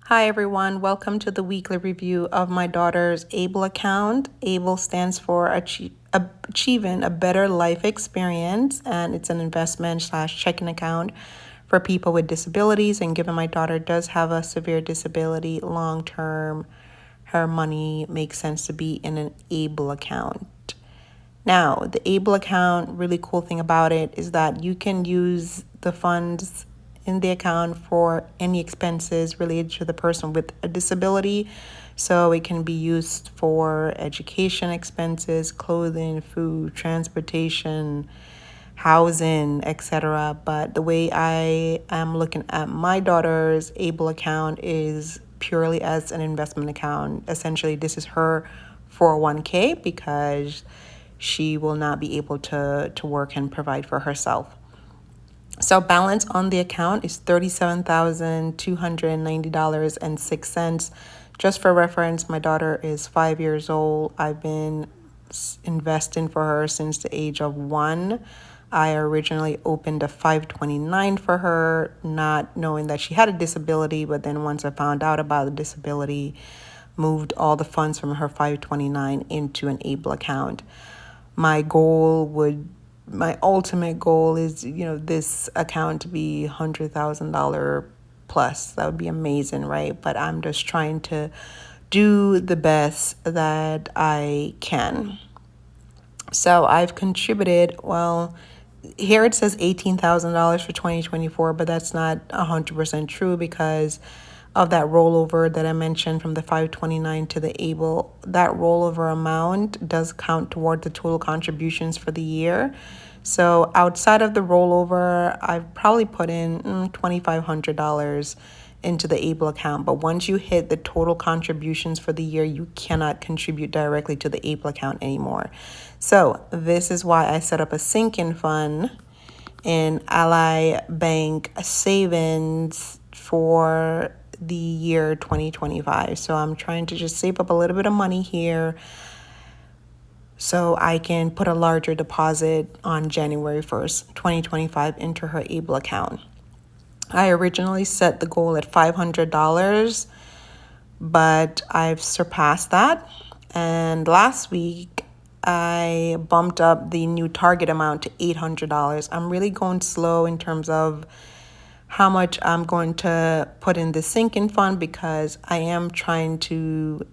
Hi everyone, welcome to the weekly review of my daughter's ABLE account. ABLE stands for Achieving a Better Life Experience, and it's an investment/checking account for people with disabilities. And given my daughter does have a severe disability long term, her money makes sense to be in an ABLE account. Now, the ABLE account, really cool thing about it is that you can use the funds in the account for any expenses related to the person with a disability. So it can be used for education expenses, clothing, food, transportation, housing, etc. But the way I am looking at my daughter's ABLE account is purely as an investment account. Essentially, this is her 401k because she will not be able to work and provide for herself. So balance on the account is $37,290.06. Just for reference, my daughter is 5 years old. I've been investing for her since the age of 1. I originally opened a 529 for her, not knowing that she had a disability, but then once I found out about the disability, moved all the funds from her 529 into an ABLE account. My ultimate goal is, this account to be $100,000 plus. That would be amazing, right? But I'm just trying to do the best that I can. So I've contributed, well, here it says $18,000 for 2024, but that's not 100% true because of that rollover that I mentioned from the 529 to the ABLE. That rollover amount does count toward the total contributions for the year. So outside of the rollover, I've probably put in $2,500 into the ABLE account. But once you hit the total contributions for the year, you cannot contribute directly to the ABLE account anymore. So this is why I set up a sinking fund in Ally Bank Savings for the year 2025. So I'm trying to just save up a little bit of money here so I can put a larger deposit on January 1st, 2025 into her ABLE account. I originally set the goal at $500, but I've surpassed that. And last week, I bumped up the new target amount to $800. I'm really going slow in terms of how much I'm going to put in the sinking fund because I am trying to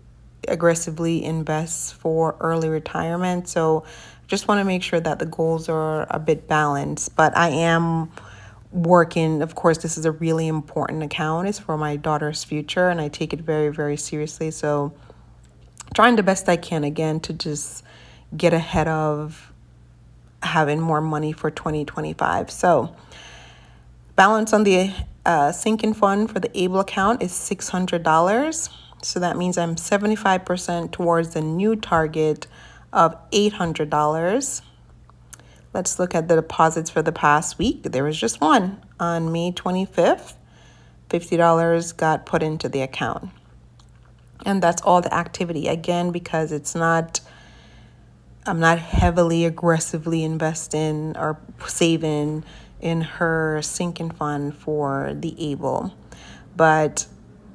aggressively invest for early retirement. So just want to make sure that the goals are a bit balanced, but I am working. Of course, this is a really important account. It's for my daughter's future and I take it very, very seriously. So trying the best I can again to just get ahead of having more money for 2025. So balance on the sinking fund for the ABLE account is $600. So that means I'm 75% towards the new target of $800. Let's look at the deposits for the past week. There was just one. On May 25th, $50 got put into the account. And that's all the activity. Again, because I'm not heavily aggressively investing or saving in her sinking fund for the ABLE. But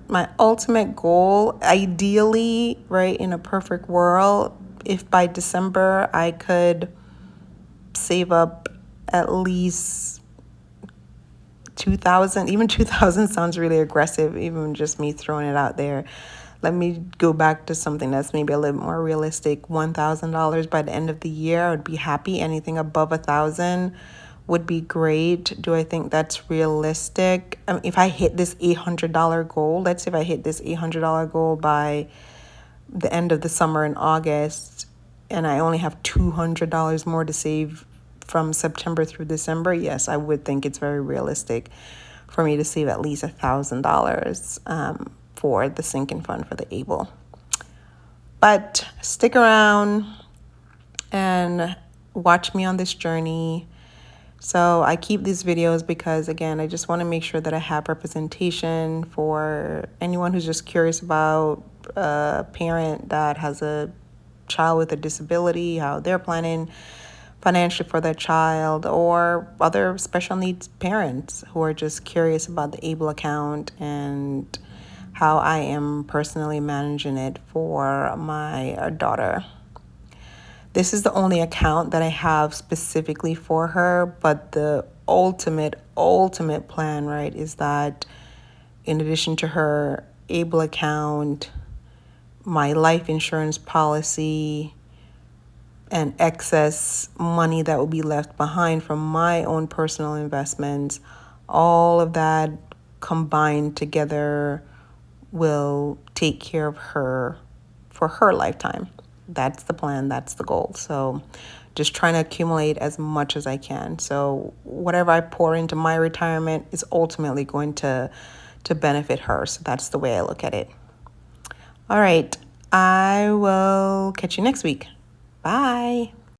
my ultimate goal, ideally, right, in a perfect world, if by December I could save up at least 2,000, even 2,000 sounds really aggressive, even just me throwing it out there. Let me go back to something that's maybe a little more realistic. $1,000 by the end of the year, I would be happy. Anything above 1,000 would be great. Do I think that's realistic? If I hit this $800 goal, let's say if I hit this $800 goal by the end of the summer in August, and I only have $200 more to save from September through December, yes, I would think it's very realistic for me to save at least $1,000 for the sinking fund for the ABLE. But stick around and watch me on this journey. So I keep these videos because, again, I just want to make sure that I have representation for anyone who's just curious about a parent that has a child with a disability, how they're planning financially for their child, or other special needs parents who are just curious about the ABLE account and how I am personally managing it for my daughter. This is the only account that I have specifically for her, but the ultimate plan, right, is that in addition to her ABLE account, my life insurance policy, and excess money that will be left behind from my own personal investments, all of that combined together will take care of her for her lifetime. That's the plan, that's the goal. So just trying to accumulate as much as I can. So whatever I pour into my retirement is ultimately going to benefit her. So that's the way I look at it. All right. I will catch you next week. Bye.